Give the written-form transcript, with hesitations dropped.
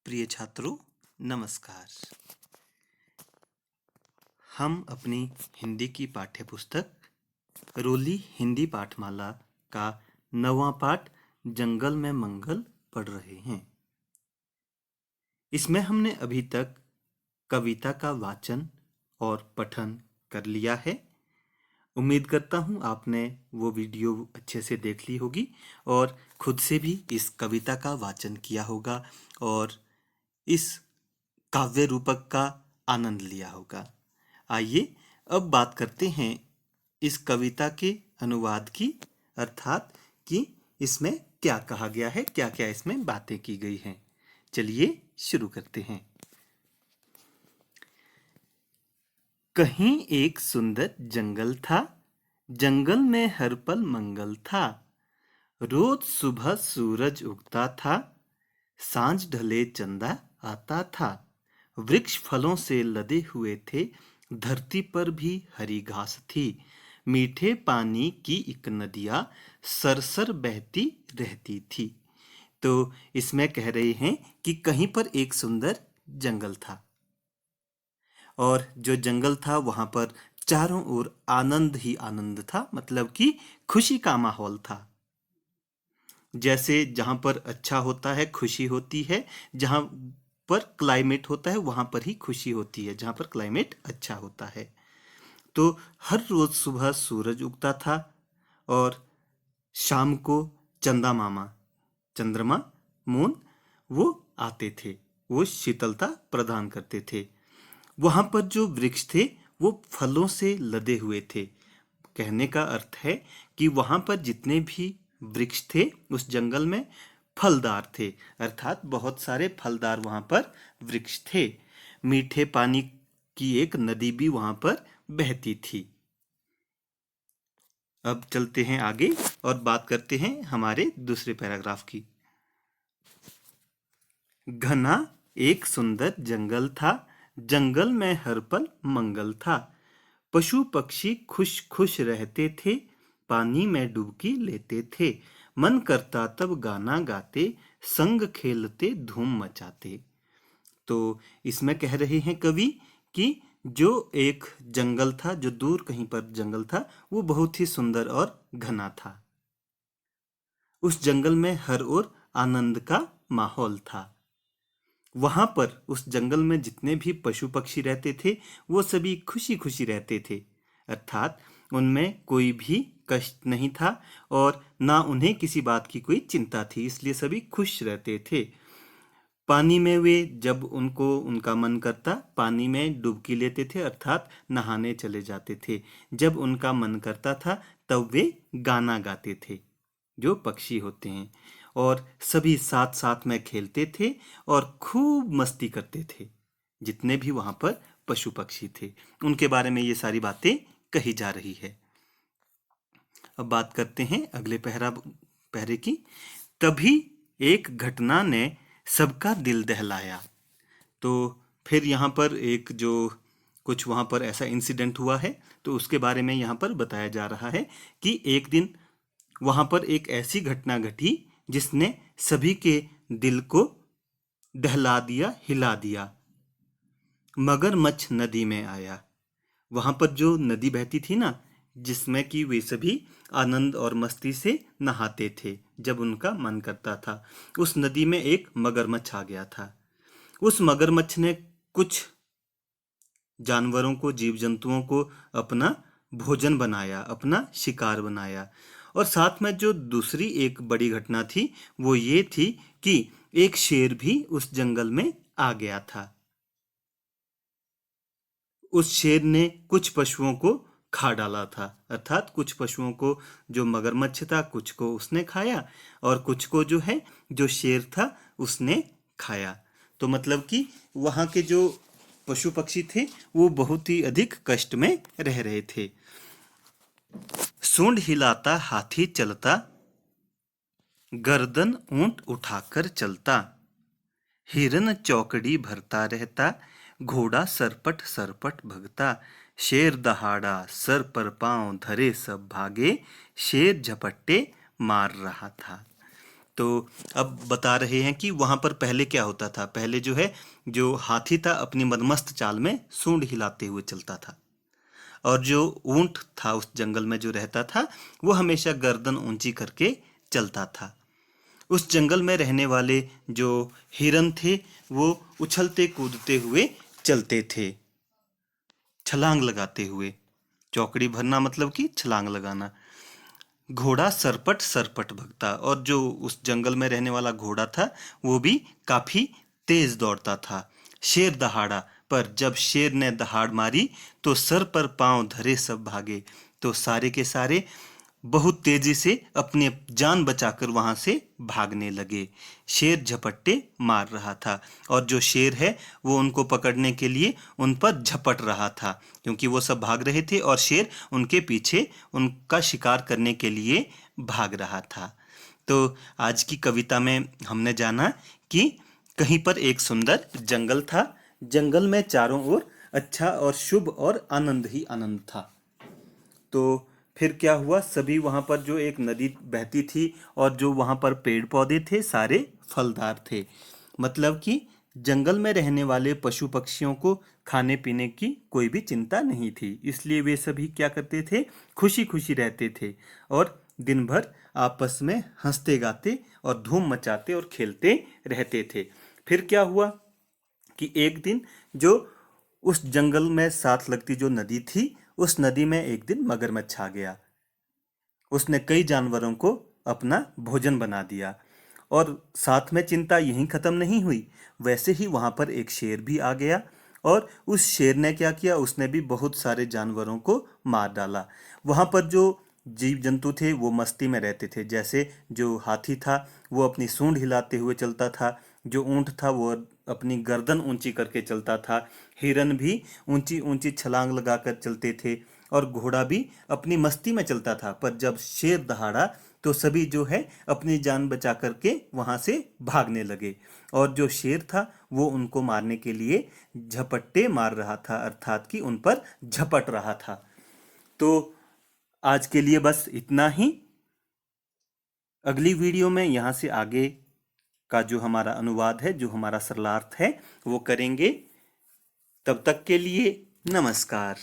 प्रिय छात्रों, नमस्कार। हम अपनी हिंदी की पाठ्यपुस्तक रोली हिंदी पाठमाला का 9वां पाठ जंगल में मंगल पढ़ रहे हैं। इसमें हमने अभी तक कविता का वाचन और पठन कर लिया है। उम्मीद करता हूँ आपने वो वीडियो अच्छे से देख ली होगी और खुद से भी इस कविता का वाचन किया होगा और इस काव्य रूपक का आनंद लिया होगा। आइए अब बात करते हैं इस कविता के अनुवाद की, अर्थात कि इसमें क्या कहा गया है, क्या क्या इसमें बातें की गई हैं। चलिए शुरू करते हैं। कहीं एक सुंदर जंगल था, जंगल में हर पल मंगल था। रोज सुबह सूरज उगता था, सांझ ढले चंदा आता था। वृक्ष फलों से लदे हुए थे, धरती पर भी हरी घास थी। मीठे पानी की एक नदिया सरसर बहती रहती थी। तो इसमें कह रहे हैं कि कहीं पर एक सुंदर जंगल था और जो जंगल था वहां पर चारों ओर आनंद ही आनंद था, मतलब कि खुशी का माहौल था। जैसे जहां पर अच्छा होता है खुशी होती है, जहां पर क्लाइमेट होता है वहां पर ही खुशी होती है, जहां पर क्लाइमेट अच्छा होता है। तो हर रोज सुबह सूरज उगता था और शाम को चंदा मामा, चंद्रमा, मून, वो आते थे, वो शीतलता प्रदान करते थे। वहां पर जो वृक्ष थे वो फलों से लदे हुए थे। कहने का अर्थ है कि वहां पर जितने भी वृक्ष थे उस जंगल में फलदार थे, अर्थात बहुत सारे फलदार वहां पर वृक्ष थे। मीठे पानी की एक नदी भी वहां पर बहती थी। अब चलते हैं आगे और बात करते हैं हमारे दूसरे पैराग्राफ की। घना एक सुंदर जंगल था, जंगल में हर पल मंगल था। पशु पक्षी खुश खुश रहते थे, पानी में डुबकी लेते थे। मन करता तब गाना गाते, संग खेलते धूम मचाते। तो इसमें कह रहे हैं कवि कि जो एक जंगल था, जो दूर कहीं पर जंगल था, वो बहुत ही सुंदर और घना था। उस जंगल में हर ओर आनंद का माहौल था। वहां पर उस जंगल में जितने भी पशु पक्षी रहते थे वो सभी खुशी खुशी रहते थे, अर्थात उनमें कोई भी कष्ट नहीं था और ना उन्हें किसी बात की कोई चिंता थी, इसलिए सभी खुश रहते थे। पानी में वे जब उनको उनका मन करता पानी में डुबकी लेते थे, अर्थात नहाने चले जाते थे। जब उनका मन करता था तब वे गाना गाते थे, जो पक्षी होते हैं, और सभी साथ साथ में खेलते थे और खूब मस्ती करते थे। जितने भी वहां पर पशु पक्षी थे उनके बारे में ये सारी बातें कही जा रही है। अब बात करते हैं अगले पहरे की। तभी एक घटना ने सबका दिल दहलाया। तो फिर यहाँ पर एक जो कुछ वहाँ पर ऐसा इंसिडेंट हुआ है तो उसके बारे में यहाँ पर बताया जा रहा है कि एक दिन वहाँ पर एक ऐसी घटना घटी जिसने सभी के दिल को दहला दिया, हिला दिया। मगरमच्छ नदी में आया। वहां पर जो नदी बहती थी ना, जिसमें कि वे सभी आनंद और मस्ती से नहाते थे जब उनका मन करता था, उस नदी में एक मगरमच्छ आ गया था। उस मगरमच्छ ने कुछ जानवरों को, जीव जंतुओं को अपना भोजन बनाया, अपना शिकार बनाया। और साथ में जो दूसरी एक बड़ी घटना थी वो ये थी कि एक शेर भी उस जंगल में आ गया था। उस शेर ने कुछ पशुओं को खा डाला था, अर्थात कुछ पशुओं को, जो मगरमच्छ था कुछ को उसने खाया और कुछ को जो है, जो शेर था उसने खाया। तो मतलब कि वहां के जो पशु पक्षी थे वो बहुत ही अधिक कष्ट में रह रहे थे। सूंड हिलाता हाथी चलता, गर्दन ऊंट उठाकर चलता। हिरन चौकड़ी भरता रहता, घोड़ा सरपट सरपट भगता। शेर दहाड़ा सर पर पांव धरे सब भागे, शेर झपट्टे मार रहा था। तो अब बता रहे हैं कि वहां पर पहले क्या होता था। पहले जो है, जो हाथी था अपनी मदमस्त चाल में सूंड हिलाते हुए चलता था, और जो ऊंट था उस जंगल में जो रहता था वो हमेशा गर्दन ऊंची करके चलता था। उस जंगल में रहने वाले जो हिरन थे वो उछलते कूदते हुए चलते थे, छलांग लगाते हुए। चौकड़ी भरना मतलब कि छलांग लगाना। घोड़ा सरपट सरपट भगता, और जो उस जंगल में रहने वाला घोड़ा था वो भी काफी तेज दौड़ता था। शेर दहाड़ा, पर जब शेर ने दहाड़ मारी तो सर पर पांव धरे सब भागे। तो सारे के सारे बहुत तेजी से अपनी जान बचाकर वहां से भागने लगे। शेर झपट्टे मार रहा था, और जो शेर है वो उनको पकड़ने के लिए उन पर झपट रहा था, क्योंकि वो सब भाग रहे थे और शेर उनके पीछे उनका शिकार करने के लिए भाग रहा था। तो आज की कविता में हमने जाना कि कहीं पर एक सुंदर जंगल था। जंगल में चारों ओर अच्छा और शुभ और आनंद ही आनंद था। तो फिर क्या हुआ, सभी वहां पर जो एक नदी बहती थी और जो वहां पर पेड़ पौधे थे सारे फलदार थे। मतलब कि जंगल में रहने वाले पशु पक्षियों को खाने पीने की कोई भी चिंता नहीं थी, इसलिए वे सभी क्या करते थे, खुशी खुशी रहते थे और दिन भर आपस में हंसते गाते और धूम मचाते और खेलते रहते थे। फिर क्या हुआ कि एक दिन जो उस जंगल में साथ लगती जो नदी थी, उस नदी में एक दिन मगरमच्छ आ गया। उसने कई जानवरों को अपना भोजन बना दिया। और साथ में चिंता यहीं खत्म नहीं हुई, वैसे ही वहां पर एक शेर भी आ गया। और उस शेर ने क्या किया, उसने भी बहुत सारे जानवरों को मार डाला। वहां पर जो जीव जंतु थे वो मस्ती में रहते थे। जैसे जो हाथी था वो अपनी सूंड हिलाते हुए चलता था, जो ऊंट था वो अपनी गर्दन ऊंची करके चलता था, हिरन भी ऊंची ऊंची छलांग लगाकर चलते थे, और घोड़ा भी अपनी मस्ती में चलता था। पर जब शेर दहाड़ा तो सभी जो है अपनी जान बचा करके वहां से भागने लगे, और जो शेर था वो उनको मारने के लिए झपट्टे मार रहा था, अर्थात कि उन पर झपट रहा था। तो आज के लिए बस इतना ही। अगली वीडियो में यहाँ से आगे का जो हमारा अनुवाद है, जो हमारा सरलार्थ है, वो करेंगे। तब तक के लिए नमस्कार।